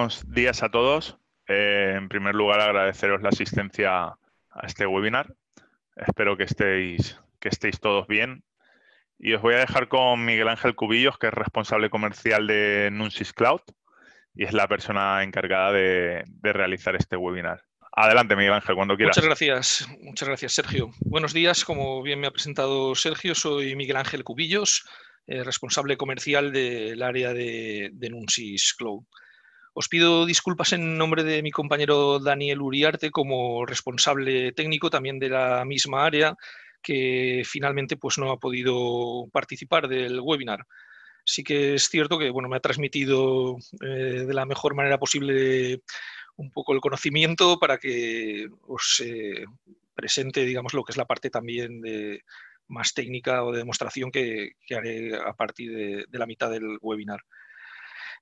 Buenos días a todos. En primer lugar, agradeceros la asistencia a este webinar. Espero que estéis todos bien. Y os voy a dejar con Miguel Ángel Cubillos, que es responsable comercial de Nunsis Cloud y es la persona encargada de realizar este webinar. Adelante, Miguel Ángel, cuando quieras. Muchas gracias, Sergio. Buenos días, como bien me ha presentado Sergio, soy Miguel Ángel Cubillos, responsable comercial del área de Nunsis Cloud. Os pido disculpas en nombre de mi compañero Daniel Uriarte como responsable técnico también de la misma área, que finalmente pues, no ha podido participar del webinar. Sí que es cierto que me ha transmitido de la mejor manera posible un poco el conocimiento para que os presente, digamos, lo que es la parte también más técnica o de demostración que haré a partir de la mitad del webinar.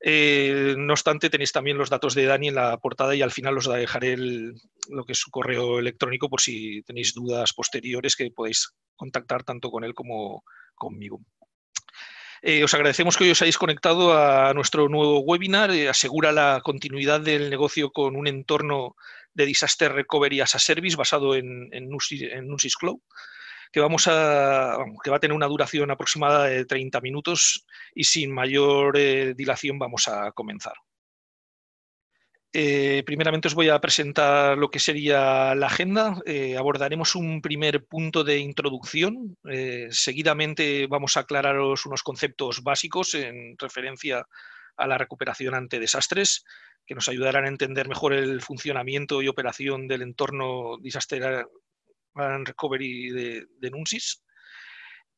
No obstante, tenéis también los datos de Dani en la portada y al final os dejaré lo que es su correo electrónico por si tenéis dudas posteriores que podéis contactar tanto con él como conmigo. Os agradecemos que hoy os hayáis conectado a nuestro nuevo webinar. Asegura la continuidad del negocio con un entorno de Disaster Recovery as a Service basado en Nunsis Cloud, que va a tener una duración aproximada de 30 minutos y sin mayor dilación vamos a comenzar. Primeramente os voy a presentar lo que sería la agenda. Abordaremos un primer punto de introducción. Seguidamente vamos a aclararos unos conceptos básicos en referencia a la recuperación ante desastres, que nos ayudarán a entender mejor el funcionamiento y operación del entorno Disaster and Recovery de Nunsis.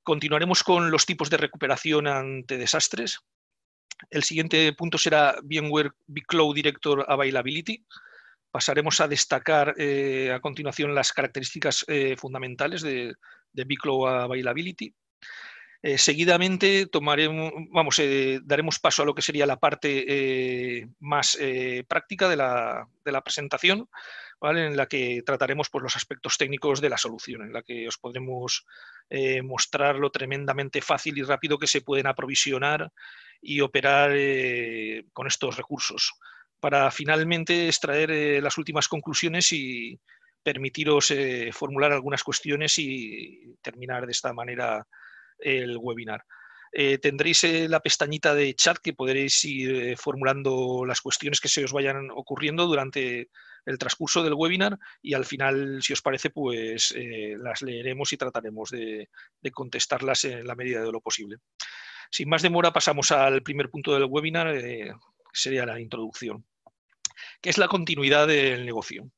Continuaremos con los tipos de recuperación ante desastres. El siguiente punto será VMware vCloud Director Availability. Pasaremos a destacar a continuación las características fundamentales de vCloud Availability. Seguidamente daremos paso a lo que sería la parte más práctica de la presentación, ¿vale? En la que trataremos pues, los aspectos técnicos de la solución, en la que os podremos mostrar lo tremendamente fácil y rápido que se pueden aprovisionar y operar con estos recursos, para finalmente extraer las últimas conclusiones y permitiros formular algunas cuestiones y terminar de esta manera el webinar. Tendréis la pestañita de chat que podréis ir formulando las cuestiones que se os vayan ocurriendo durante el transcurso del webinar y al final, si os parece, pues las leeremos y trataremos de contestarlas en la medida de lo posible. Sin más demora, pasamos al primer punto del webinar, que sería la introducción. ¿Qué es la continuidad del negocio?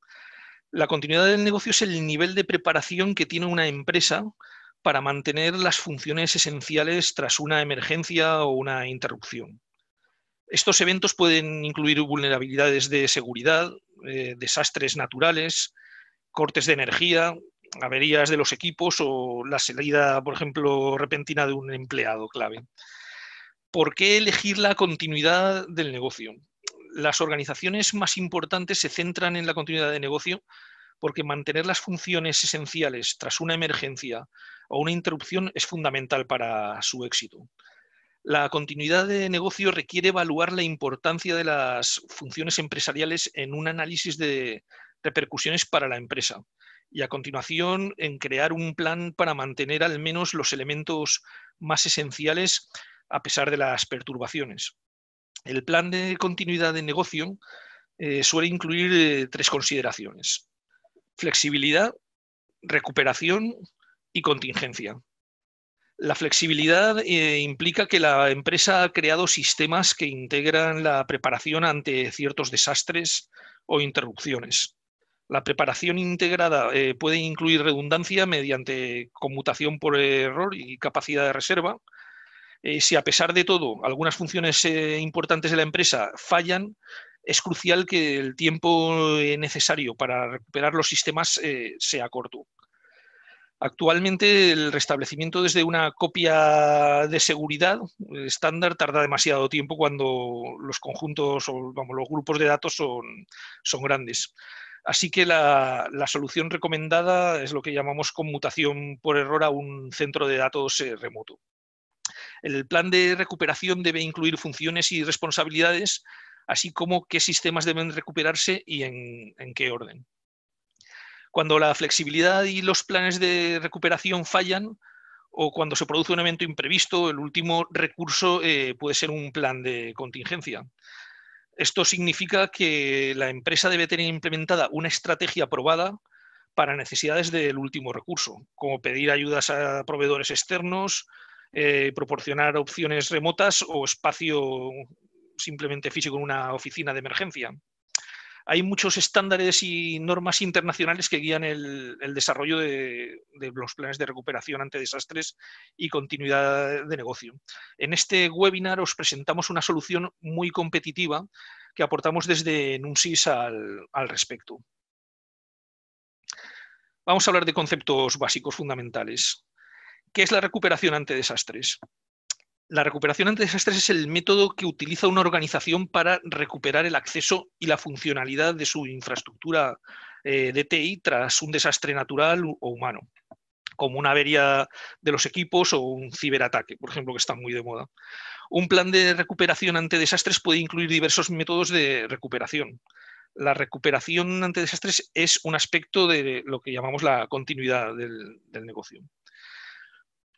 La continuidad del negocio es el nivel de preparación que tiene una empresa para mantener las funciones esenciales tras una emergencia o una interrupción. Estos eventos pueden incluir vulnerabilidades de seguridad, desastres naturales, cortes de energía, averías de los equipos o la salida, por ejemplo, repentina de un empleado clave. ¿Por qué elegir la continuidad del negocio? Las organizaciones más importantes se centran en la continuidad de negocio porque mantener las funciones esenciales tras una emergencia o una interrupción es fundamental para su éxito. La continuidad de negocio requiere evaluar la importancia de las funciones empresariales en un análisis de repercusiones para la empresa y a continuación en crear un plan para mantener al menos los elementos más esenciales a pesar de las perturbaciones. El plan de continuidad de negocio suele incluir tres consideraciones: flexibilidad, recuperación y contingencia. La flexibilidad implica que la empresa ha creado sistemas que integran la preparación ante ciertos desastres o interrupciones. La preparación integrada puede incluir redundancia mediante conmutación por error y capacidad de reserva. Si a pesar de todo algunas funciones importantes de la empresa fallan, es crucial que el tiempo necesario para recuperar los sistemas sea corto. Actualmente el restablecimiento desde una copia de seguridad estándar tarda demasiado tiempo cuando los conjuntos o los grupos de datos son grandes. Así que la solución recomendada es lo que llamamos conmutación por error a un centro de datos remoto. El plan de recuperación debe incluir funciones y responsabilidades así como qué sistemas deben recuperarse y en qué orden. Cuando la flexibilidad y los planes de recuperación fallan, o cuando se produce un evento imprevisto, el último recurso puede ser un plan de contingencia. Esto significa que la empresa debe tener implementada una estrategia aprobada para necesidades del último recurso, como pedir ayudas a proveedores externos, proporcionar opciones remotas o espacio simplemente físico en una oficina de emergencia. Hay muchos estándares y normas internacionales que guían el desarrollo de los planes de recuperación ante desastres y continuidad de negocio. En este webinar os presentamos una solución muy competitiva que aportamos desde Nunsis al respecto. Vamos a hablar de conceptos básicos fundamentales. ¿Qué es la recuperación ante desastres? La recuperación ante desastres es el método que utiliza una organización para recuperar el acceso y la funcionalidad de su infraestructura de TI tras un desastre natural o humano, como una avería de los equipos o un ciberataque, por ejemplo, que está muy de moda. Un plan de recuperación ante desastres puede incluir diversos métodos de recuperación. La recuperación ante desastres es un aspecto de lo que llamamos la continuidad del negocio.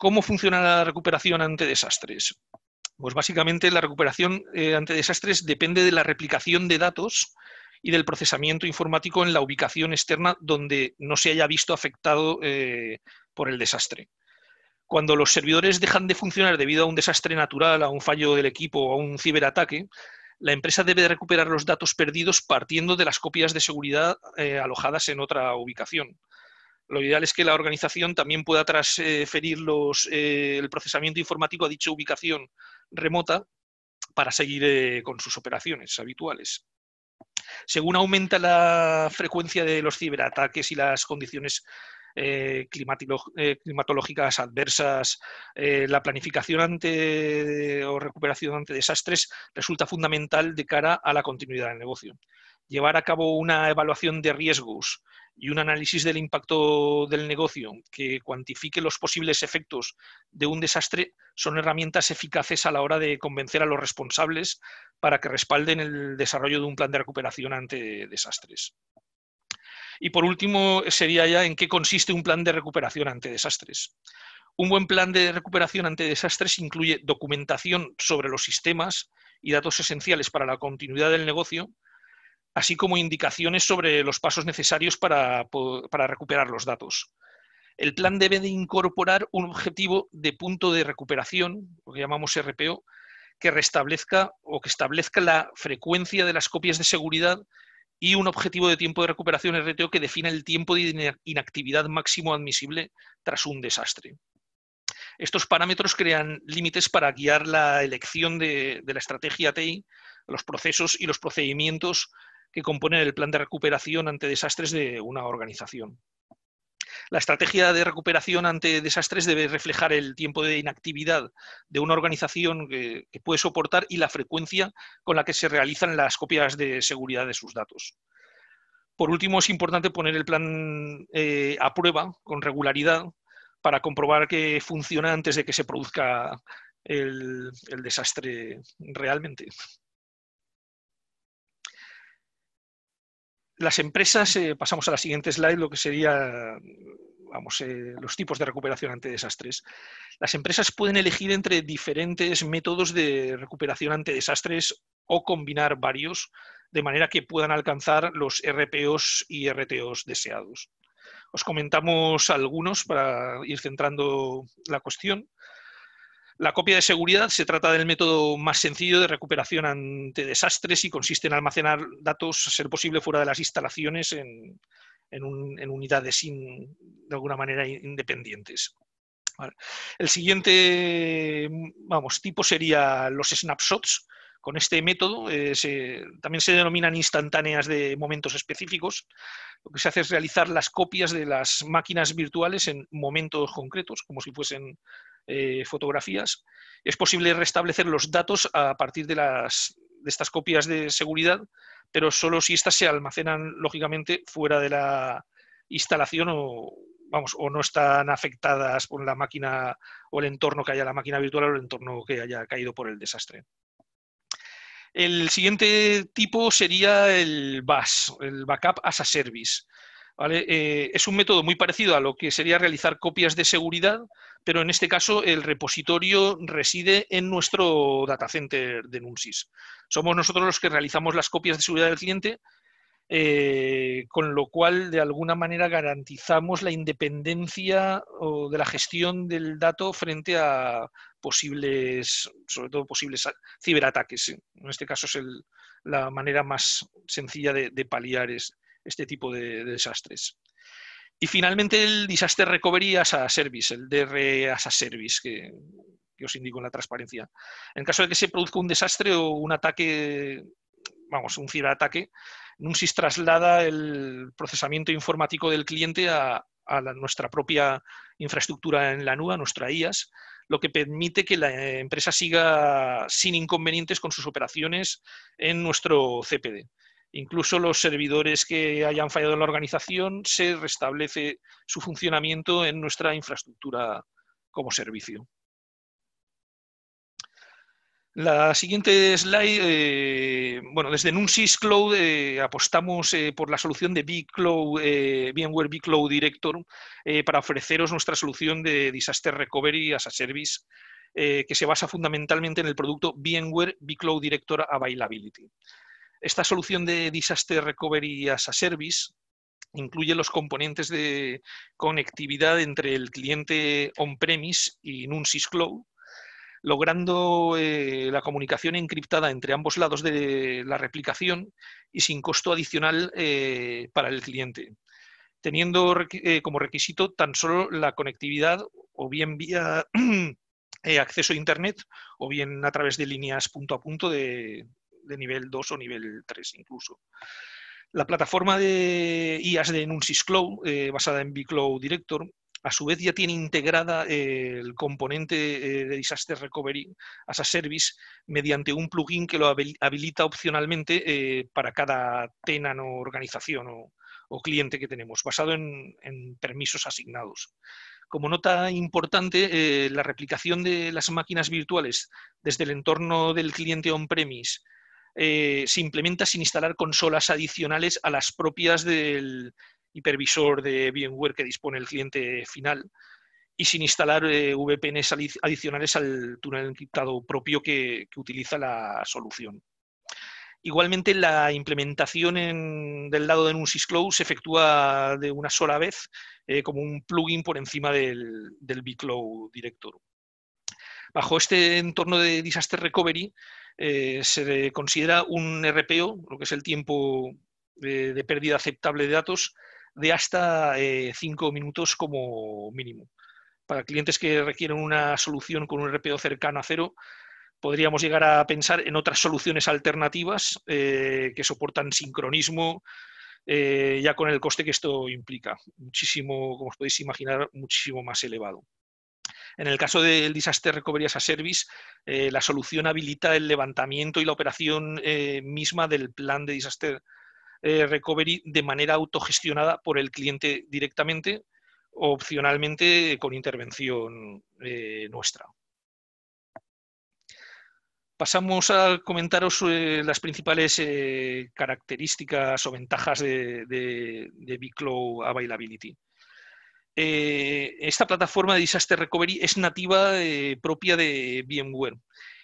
¿Cómo funciona la recuperación ante desastres? Pues básicamente la recuperación ante desastres depende de la replicación de datos y del procesamiento informático en la ubicación externa donde no se haya visto afectado por el desastre. Cuando los servidores dejan de funcionar debido a un desastre natural, a un fallo del equipo o a un ciberataque, la empresa debe recuperar los datos perdidos partiendo de las copias de seguridad alojadas en otra ubicación. Lo ideal es que la organización también pueda transferir el procesamiento informático a dicha ubicación remota para seguir con sus operaciones habituales. Según aumenta la frecuencia de los ciberataques y las condiciones climatológicas adversas, la planificación o recuperación ante desastres resulta fundamental de cara a la continuidad del negocio. Llevar a cabo una evaluación de riesgos y un análisis del impacto del negocio que cuantifique los posibles efectos de un desastre son herramientas eficaces a la hora de convencer a los responsables para que respalden el desarrollo de un plan de recuperación ante desastres. Y por último, sería ya en qué consiste un plan de recuperación ante desastres. Un buen plan de recuperación ante desastres incluye documentación sobre los sistemas y datos esenciales para la continuidad del negocio, así como indicaciones sobre los pasos necesarios para recuperar los datos. El plan debe de incorporar un objetivo de punto de recuperación, lo que llamamos RPO, que restablezca o que establezca la frecuencia de las copias de seguridad y un objetivo de tiempo de recuperación RTO que defina el tiempo de inactividad máximo admisible tras un desastre. Estos parámetros crean límites para guiar la elección de la estrategia TI, los procesos y los procedimientos que componen el plan de recuperación ante desastres de una organización. La estrategia de recuperación ante desastres debe reflejar el tiempo de inactividad de una organización que puede soportar y la frecuencia con la que se realizan las copias de seguridad de sus datos. Por último, es importante poner el plan a prueba con regularidad para comprobar que funciona antes de que se produzca el desastre realmente. Las empresas, pasamos a la siguiente slide, lo que sería los tipos de recuperación ante desastres. Las empresas pueden elegir entre diferentes métodos de recuperación ante desastres o combinar varios, de manera que puedan alcanzar los RPOs y RTOs deseados. Os comentamos algunos para ir centrando la cuestión. La copia de seguridad se trata del método más sencillo de recuperación ante desastres y consiste en almacenar datos, a ser posible, fuera de las instalaciones en unidades de alguna manera independientes. Vale. El siguiente tipo sería los snapshots. Con este método también se denominan instantáneas de momentos específicos. Lo que se hace es realizar las copias de las máquinas virtuales en momentos concretos, como si fuesen fotografías. Es posible restablecer los datos a partir de estas copias de seguridad, pero solo si éstas se almacenan, lógicamente, fuera de la instalación o no están afectadas por la máquina o el entorno que haya la máquina virtual o el entorno que haya caído por el desastre. El siguiente tipo sería el BAS, el Backup as a Service. ¿Vale? Es un método muy parecido a lo que sería realizar copias de seguridad, pero en este caso el repositorio reside en nuestro data center de Numsys. Somos nosotros los que realizamos las copias de seguridad del cliente, con lo cual de alguna manera garantizamos la independencia de la gestión del dato frente a posibles, sobre todo posibles ciberataques. En este caso es la manera más sencilla de paliar este tipo de desastres. Y finalmente el Disaster Recovery as a Service, el DR as a Service, que os indico en la transparencia. En caso de que se produzca un desastre o un ataque, vamos, un ciberataque, Numsys traslada el procesamiento informático del cliente a nuestra propia infraestructura en la nube, a nuestra IaaS, lo que permite que la empresa siga sin inconvenientes con sus operaciones en nuestro CPD. Incluso los servidores que hayan fallado en la organización, se restablece su funcionamiento en nuestra infraestructura como servicio. La siguiente slide, bueno, desde Numsys Cloud apostamos por la solución de VMware vCloud Director para ofreceros nuestra solución de Disaster Recovery as a Service, que se basa fundamentalmente en el producto VMware vCloud Director Availability. Esta solución de Disaster Recovery as a Service incluye los componentes de conectividad entre el cliente on-premise y Numsys Cloud, logrando la comunicación encriptada entre ambos lados de la replicación y sin costo adicional para el cliente, teniendo como requisito tan solo la conectividad o bien vía acceso a Internet o bien a través de líneas punto a punto de nivel 2 o nivel 3 incluso. La plataforma de IaaS de Numsys Cloud, basada en vCloud Director, a su vez ya tiene integrada el componente de Disaster Recovery as a Service mediante un plugin que lo habilita opcionalmente para cada tenant o organización o cliente que tenemos, basado en permisos asignados. Como nota importante, la replicación de las máquinas virtuales desde el entorno del cliente on-premise se implementa sin instalar consolas adicionales a las propias del hipervisor de VMware que dispone el cliente final y sin instalar VPNs adicionales al túnel encriptado propio que utiliza la solución. Igualmente, la implementación del lado de Numsys Cloud se efectúa de una sola vez como un plugin por encima del vCloud Director. Bajo este entorno de Disaster Recovery se considera un RPO, lo que es el tiempo de pérdida aceptable de datos, de hasta 5 minutos como mínimo. Para clientes que requieren una solución con un RPO cercano a cero, podríamos llegar a pensar en otras soluciones alternativas que soportan sincronismo, ya con el coste que esto implica. Muchísimo, como os podéis imaginar, muchísimo más elevado. En el caso del Disaster Recovery as a Service, la solución habilita el levantamiento y la operación misma del plan de Disaster Recovery de manera autogestionada por el cliente directamente o opcionalmente con intervención nuestra. Pasamos a comentaros las principales características o ventajas de vCloud Availability. Esta plataforma de Disaster Recovery es nativa propia de VMware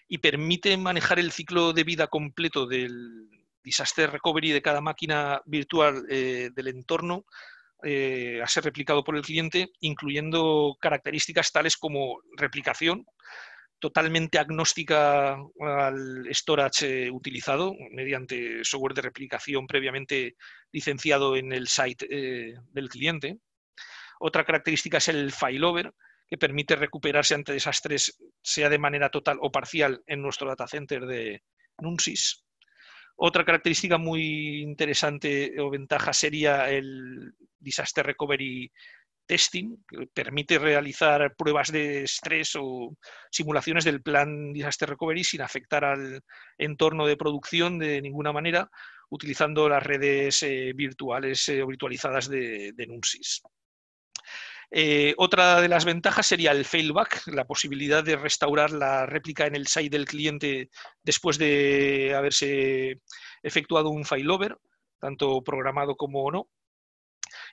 y permite manejar el ciclo de vida completo del Disaster Recovery de cada máquina virtual del entorno a ser replicado por el cliente, incluyendo características tales como replicación, totalmente agnóstica al storage utilizado mediante software de replicación previamente licenciado en el site del cliente. Otra característica es el failover, que permite recuperarse ante desastres, sea de manera total o parcial, en nuestro data center de Numsys. Otra característica muy interesante o ventaja sería el Disaster Recovery Testing, que permite realizar pruebas de estrés o simulaciones del plan Disaster Recovery sin afectar al entorno de producción de ninguna manera, utilizando las redes virtuales o virtualizadas de Numsys. Otra de las ventajas sería el failback, la posibilidad de restaurar la réplica en el site del cliente después de haberse efectuado un failover, tanto programado como no.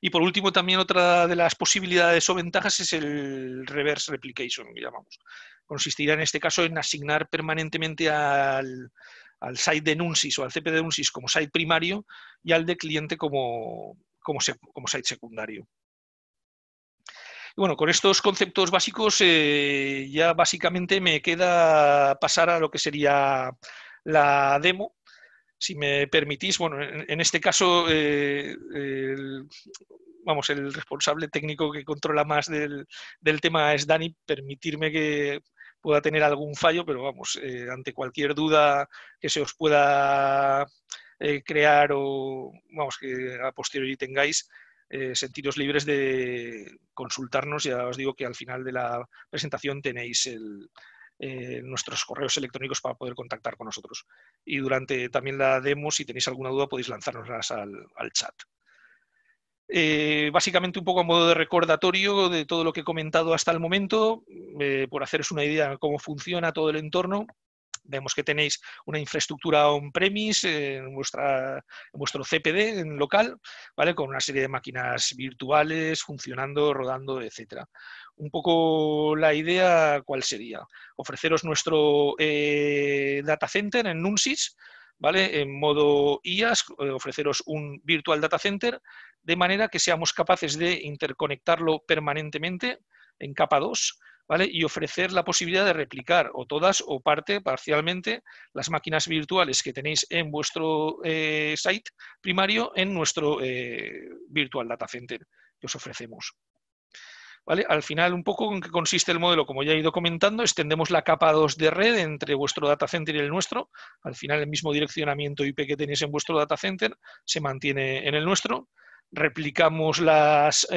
Y por último, también otra de las posibilidades o ventajas es el reverse replication, que llamamos. Consistirá en este caso en asignar permanentemente al site de Nunsis o al CP de Nunsis como site primario y al de cliente como site secundario. Y bueno, con estos conceptos básicos ya básicamente me queda pasar a lo que sería la demo. Si me permitís, bueno, en este caso, el responsable técnico que controla más del tema es Dani. Permitirme que pueda tener algún fallo, pero vamos, ante cualquier duda que se os pueda crear o vamos, que a posteriori tengáis, sentiros libres de consultarnos. Ya os digo que al final de la presentación tenéis nuestros correos electrónicos para poder contactar con nosotros. Y durante también la demo, si tenéis alguna duda, podéis lanzárnoslas al chat. Básicamente un poco a modo de recordatorio de todo lo que he comentado hasta el momento, por haceros una idea de cómo funciona todo el entorno. Vemos que tenéis una infraestructura on-premise en vuestro CPD en local, ¿vale? Con una serie de máquinas virtuales funcionando, rodando, etcétera. Un poco la idea, ¿cuál sería? Ofreceros nuestro data center en Nunsis, ¿vale? En modo IaaS, ofreceros un virtual data center de manera que seamos capaces de interconectarlo permanentemente en capa 2, ¿vale? Y ofrecer la posibilidad de replicar o todas o parcialmente, las máquinas virtuales que tenéis en vuestro site primario en nuestro virtual data center que os ofrecemos. ¿Vale? Al final, un poco en qué consiste el modelo, como ya he ido comentando, extendemos la capa 2 de red entre vuestro data center y el nuestro. Al final, el mismo direccionamiento IP que tenéis en vuestro data center se mantiene en el nuestro. Replicamos las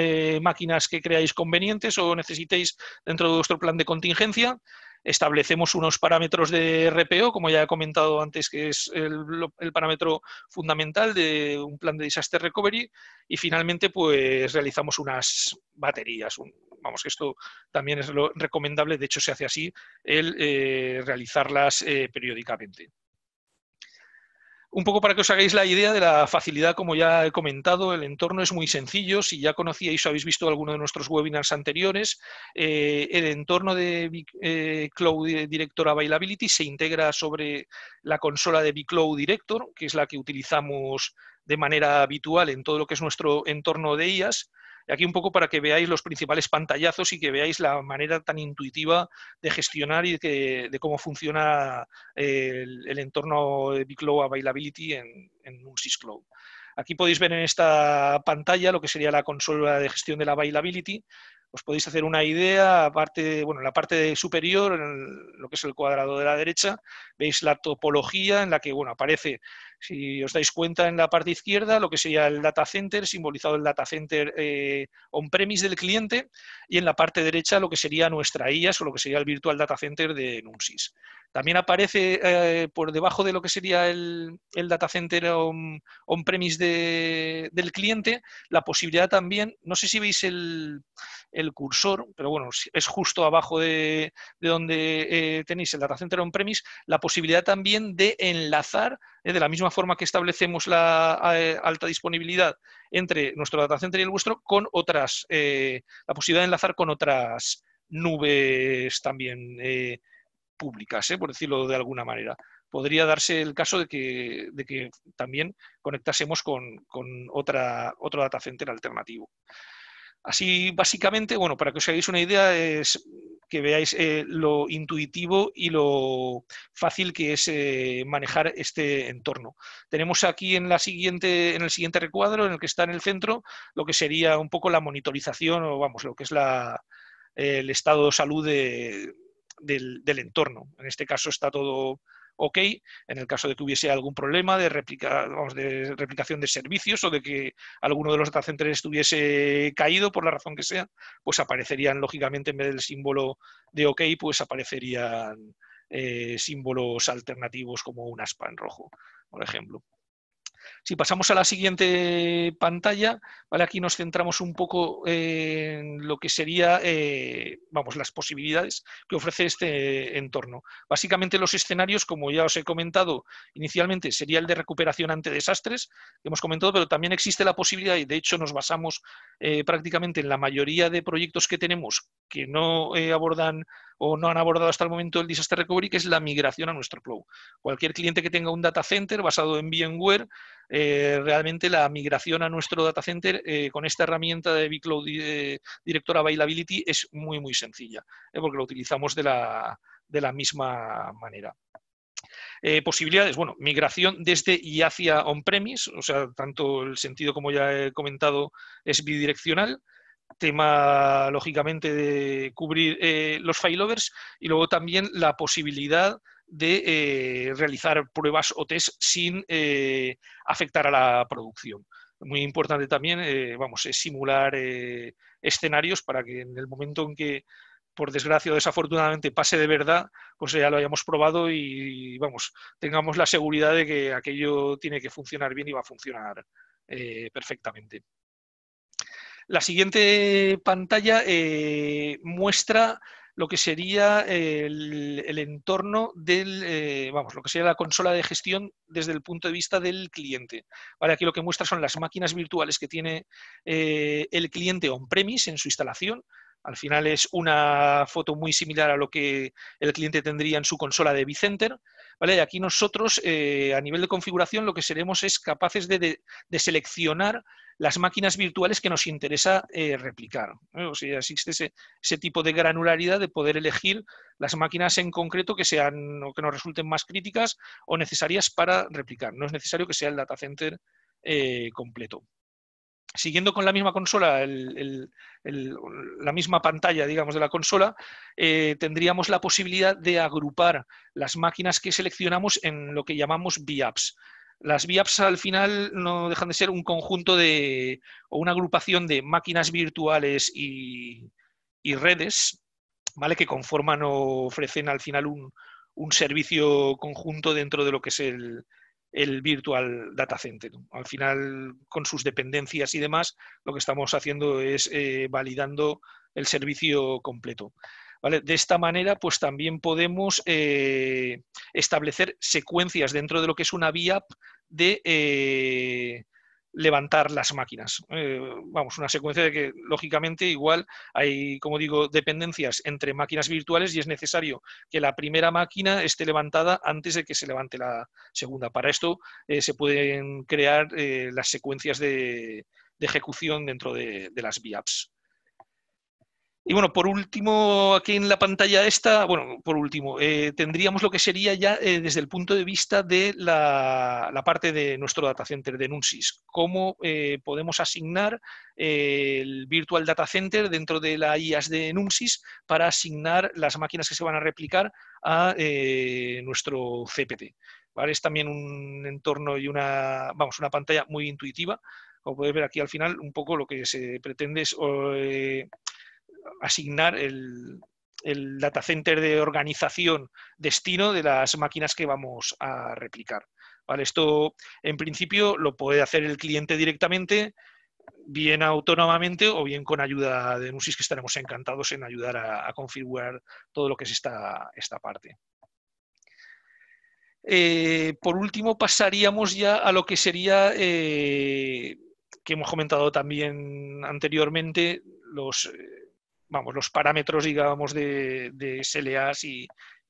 máquinas que creáis convenientes o necesitéis dentro de vuestro plan de contingencia. Establecemos unos parámetros de RPO, como ya he comentado antes, que es el parámetro fundamental de un plan de disaster recovery, y finalmente pues realizamos unas baterías. Vamos, que esto también es lo recomendable, de hecho se hace así, el realizarlas periódicamente. Un poco para que os hagáis la idea de la facilidad, como ya he comentado, el entorno es muy sencillo. Si ya conocíais o habéis visto alguno de nuestros webinars anteriores, el entorno de vCloud Director Availability se integra sobre la consola de vCloud Director, que es la que utilizamos de manera habitual en todo lo que es nuestro entorno de IaaS. Aquí un poco para que veáis los principales pantallazos y que veáis la manera tan intuitiva de gestionar y de cómo funciona el entorno de vCloud Availability en un SysCloud. Aquí podéis ver en esta pantalla lo que sería la consola de gestión de la Availability. Os podéis hacer una idea, aparte, bueno, en la parte superior, en lo que es el cuadrado de la derecha, veis la topología en la que, bueno, aparece, si os dais cuenta, en la parte izquierda, lo que sería el data center, simbolizado el data center on-premise del cliente, y en la parte derecha lo que sería nuestra IaaS o lo que sería el virtual data center de Nunsis. También aparece por debajo de lo que sería el data center on-premise del cliente, la posibilidad también, no sé si veis el cursor, pero bueno, es justo abajo de donde tenéis el data center on-premise, la posibilidad también de enlazar, de la misma forma que establecemos la alta disponibilidad entre nuestro data center y el vuestro, con otras, la posibilidad de enlazar con otras nubes también públicas, por decirlo de alguna manera. Podría darse el caso de que también conectásemos con otro data center alternativo. Así, básicamente, bueno, para que os hagáis una idea, es que veáis lo intuitivo y lo fácil que es manejar este entorno. Tenemos aquí en el siguiente recuadro, en el que está en el centro, lo que sería un poco la monitorización, o vamos, lo que es el estado de salud del entorno. En este caso está todo OK. En el caso de que hubiese algún problema de replicación de servicios o de que alguno de los data centers estuviese caído por la razón que sea, pues aparecerían, lógicamente, en vez del símbolo de OK, pues aparecerían símbolos alternativos como un aspa en rojo, por ejemplo. Si pasamos a la siguiente pantalla, ¿vale? Aquí nos centramos un poco en lo que sería las posibilidades que ofrece este entorno. Básicamente los escenarios, como ya os he comentado inicialmente, sería el de recuperación ante desastres, que hemos comentado, pero también existe la posibilidad, y de hecho nos basamos prácticamente en la mayoría de proyectos que tenemos que no abordan o no han abordado hasta el momento el Disaster Recovery, que es la migración a nuestro cloud. Cualquier cliente que tenga un data center basado en VMware, realmente la migración a nuestro data center con esta herramienta de vCloud Director Availability es muy, muy sencilla, porque lo utilizamos de la misma manera. Posibilidades, bueno, migración desde y hacia on-premise, o sea, tanto el sentido como ya he comentado es bidireccional. Tema, lógicamente, de cubrir los failovers y luego también la posibilidad de realizar pruebas o test sin afectar a la producción. Muy importante también, es simular escenarios para que en el momento en que, por desgracia o desafortunadamente, pase de verdad, pues ya lo hayamos probado y tengamos la seguridad de que aquello tiene que funcionar bien y va a funcionar perfectamente. La siguiente pantalla muestra lo que sería el entorno del, lo que sería la consola de gestión desde el punto de vista del cliente. Vale, aquí lo que muestra son las máquinas virtuales que tiene el cliente on-premise en su instalación. Al final es una foto muy similar a lo que el cliente tendría en su consola de vCenter. ¿Vale? Y aquí nosotros, a nivel de configuración, lo que seremos es capaces de seleccionar las máquinas virtuales que nos interesa replicar. O sea, existe ese tipo de granularidad de poder elegir las máquinas en concreto que sean o que nos resulten más críticas o necesarias para replicar. No es necesario que sea el data center completo. Siguiendo con la misma consola, la misma pantalla, digamos, de la consola, tendríamos la posibilidad de agrupar las máquinas que seleccionamos en lo que llamamos VApps. Las VApps al final no dejan de ser un conjunto o una agrupación de máquinas virtuales y redes, ¿vale? Que conforman o ofrecen al final un servicio conjunto dentro de lo que es el Virtual Data Center. Al final, con sus dependencias y demás, lo que estamos haciendo es validando el servicio completo. ¿Vale? De esta manera, pues también podemos establecer secuencias dentro de lo que es una VApp de levantar las máquinas. Una secuencia de que, lógicamente, igual hay, como digo, dependencias entre máquinas virtuales y es necesario que la primera máquina esté levantada antes de que se levante la segunda. Para esto se pueden crear las secuencias de ejecución dentro de las VApps. Y bueno, por último, aquí en la pantalla esta, tendríamos lo que sería ya desde el punto de vista de la parte de nuestro data center, de Nunsis. Cómo podemos asignar el Virtual Data Center dentro de la IaaS de Nunsis para asignar las máquinas que se van a replicar a nuestro CPT. ¿Vale? Es también un entorno y una pantalla muy intuitiva. Como podéis ver aquí al final, un poco lo que se pretende es asignar el data center de organización destino de las máquinas que vamos a replicar. ¿Vale? Esto, en principio, lo puede hacer el cliente directamente, bien autónomamente o bien con ayuda de Nunsis, que estaremos encantados en ayudar a configurar todo lo que es esta parte. Por último, pasaríamos ya a lo que sería, que hemos comentado también anteriormente, los parámetros, digamos, de SLAs y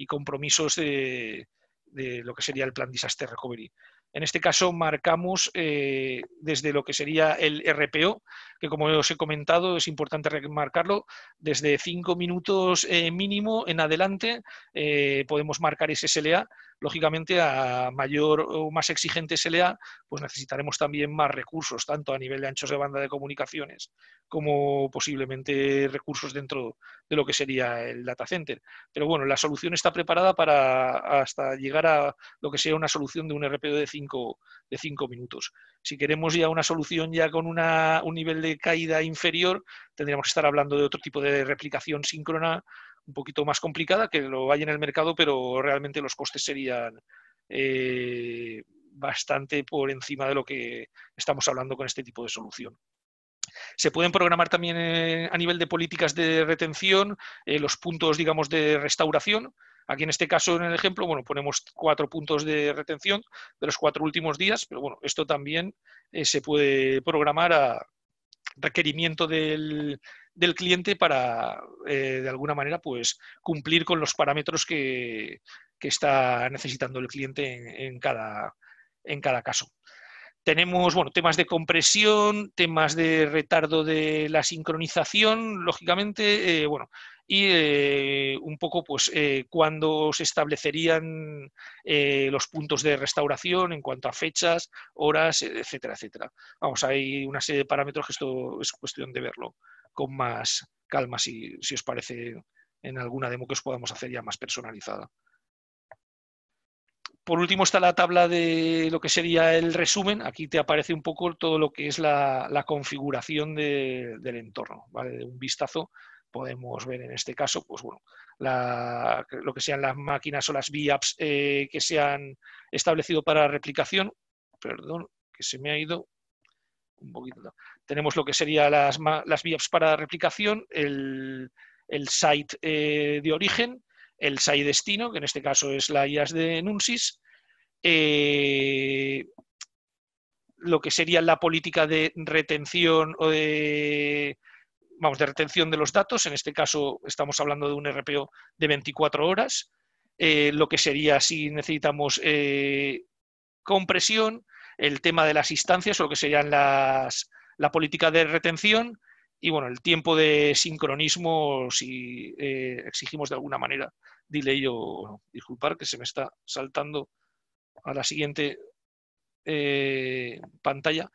compromisos de lo que sería el plan Disaster Recovery. En este caso marcamos desde lo que sería el RPO, que como os he comentado es importante remarcarlo, desde 5 minutos mínimo en adelante podemos marcar ese SLA. Lógicamente, a mayor o más exigente SLA, pues necesitaremos también más recursos, tanto a nivel de anchos de banda de comunicaciones como posiblemente recursos dentro de lo que sería el data center. Pero bueno, la solución está preparada para hasta llegar a lo que sea una solución de un RPO de 5 minutos. Si queremos ya una solución ya con un nivel de caída inferior, tendríamos que estar hablando de otro tipo de replicación síncrona un poquito más complicada, que lo hay en el mercado, pero realmente los costes serían bastante por encima de lo que estamos hablando con este tipo de solución. Se pueden programar también a nivel de políticas de retención los puntos, digamos, de restauración. Aquí en este caso, en el ejemplo, bueno, ponemos 4 puntos de retención de los 4 últimos días, pero bueno, esto también se puede programar a requerimiento del cliente para, de alguna manera, pues cumplir con los parámetros que está necesitando el cliente en cada caso. Tenemos, bueno, temas de compresión, temas de retardo de la sincronización, lógicamente, bueno, y un poco, pues, cuándo se establecerían los puntos de restauración en cuanto a fechas, horas, etcétera, etcétera. Vamos, hay una serie de parámetros que esto es cuestión de verlo con más calma, si os parece, en alguna demo que os podamos hacer ya más personalizada. Por último está la tabla de lo que sería el resumen. Aquí te aparece un poco todo lo que es la configuración del entorno, ¿vale? De un vistazo podemos ver en este caso, pues bueno, lo que sean las máquinas o las VAPs que se han establecido para replicación. Perdón, que se me ha ido un poquito. Tenemos lo que serían las VAPs para replicación, el site de origen, el site destino, que en este caso es la IAS de Nunsis, lo que sería la política de retención o de retención de los datos. En este caso estamos hablando de un RPO de 24 horas, lo que sería si necesitamos compresión, el tema de las instancias o lo que serían la política de retención, y bueno, el tiempo de sincronismo si exigimos de alguna manera delay o disculpar que se me está saltando a la siguiente pantalla.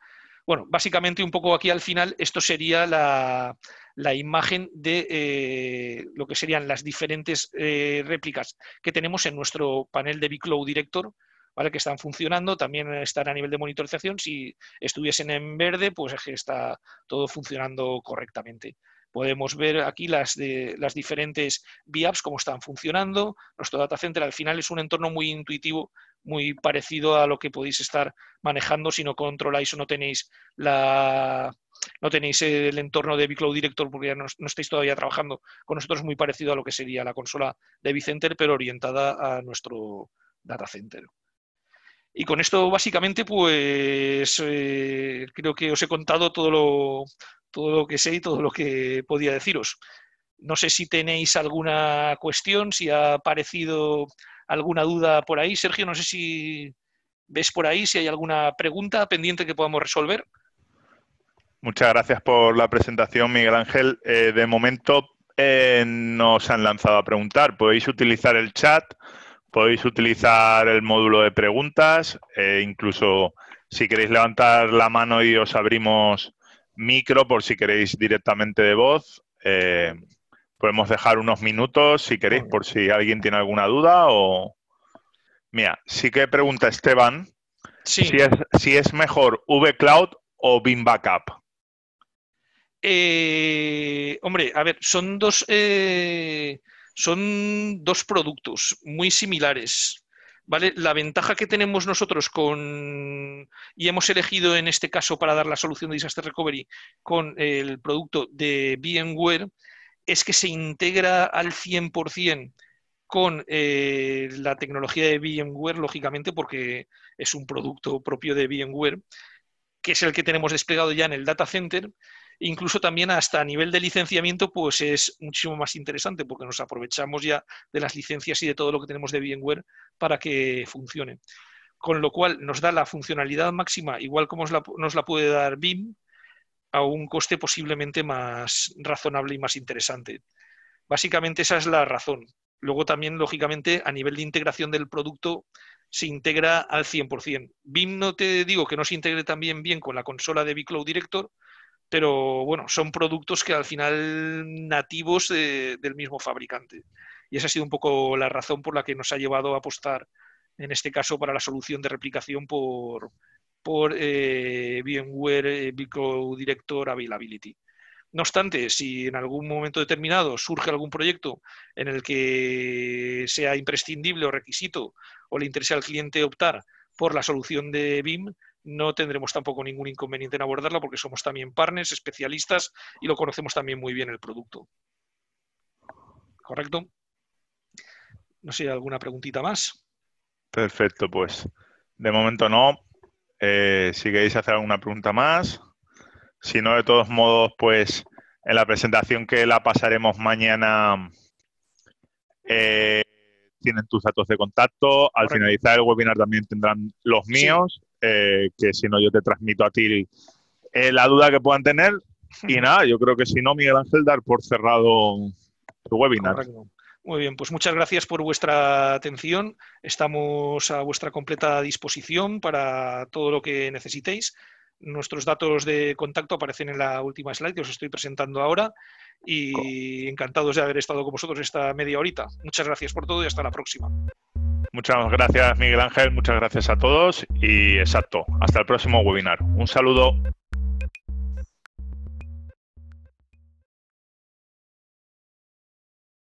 Bueno, básicamente un poco aquí al final esto sería la imagen de lo que serían las diferentes réplicas que tenemos en nuestro panel de vCloud Director, ¿vale? Que están funcionando, también están a nivel de monitorización. Si estuviesen en verde, pues es que está todo funcionando correctamente. Podemos ver aquí las diferentes VAPs, cómo están funcionando. Nuestro data center al final es un entorno muy intuitivo, muy parecido a lo que podéis estar manejando si no controláis o no tenéis el entorno de vCloud Director, porque ya no estáis todavía trabajando con nosotros, muy parecido a lo que sería la consola de vCenter, pero orientada a nuestro data center. Y con esto básicamente pues creo que os he contado todo lo que sé y todo lo que podía deciros. No sé si tenéis alguna cuestión, si ha aparecido alguna duda por ahí. Sergio, no sé si ves por ahí, si hay alguna pregunta pendiente que podamos resolver. Muchas gracias por la presentación, Miguel Ángel. De momento nos han lanzado a preguntar. Podéis utilizar el chat, podéis utilizar el módulo de preguntas, incluso si queréis levantar la mano y os abrimos micro por si queréis directamente de voz. Podemos dejar unos minutos si queréis por si alguien tiene alguna duda o... Mira, sí que pregunta Esteban sí. si es mejor vCloud o Veeam Backup. Hombre, a ver, son dos productos muy similares, ¿vale? La ventaja que tenemos nosotros y hemos elegido en este caso para dar la solución de Disaster Recovery con el producto de VMware, es que se integra al 100% con la tecnología de VMware, lógicamente, porque es un producto propio de VMware, que es el que tenemos desplegado ya en el data center. Incluso también hasta a nivel de licenciamiento, pues es muchísimo más interesante porque nos aprovechamos ya de las licencias y de todo lo que tenemos de VMware para que funcione. Con lo cual nos da la funcionalidad máxima, igual como nos la puede dar Veeam, a un coste posiblemente más razonable y más interesante. Básicamente esa es la razón. Luego también, lógicamente, a nivel de integración del producto, se integra al 100%. Veeam no te digo que no se integre también bien con la consola de vCloud Director, pero bueno, son productos que al final nativos del mismo fabricante. Y esa ha sido un poco la razón por la que nos ha llevado a apostar, en este caso, para la solución de replicación por VMware vCloud Director Availability. No obstante, si en algún momento determinado surge algún proyecto en el que sea imprescindible o requisito o le interese al cliente optar por la solución de BIM, no tendremos tampoco ningún inconveniente en abordarla porque somos también partners, especialistas y lo conocemos también muy bien el producto. ¿Correcto? No sé, ¿alguna preguntita más? Perfecto, pues de momento no. Si queréis hacer alguna pregunta más. Si no, de todos modos, pues en la presentación que la pasaremos mañana tienen tus datos de contacto. Al Correcto. finalizar el webinar también tendrán los míos, que si no yo te transmito a ti la duda que puedan tener. Y nada, yo creo que si no, Miguel Ángel, dar por cerrado tu webinar. Correcto. Muy bien, pues muchas gracias por vuestra atención. Estamos a vuestra completa disposición para todo lo que necesitéis. Nuestros datos de contacto aparecen en la última slide que os estoy presentando ahora y encantados de haber estado con vosotros esta media horita. Muchas gracias por todo y hasta la próxima. Muchas gracias, Miguel Ángel. Muchas gracias a todos y exacto. Hasta el próximo webinar. Un saludo.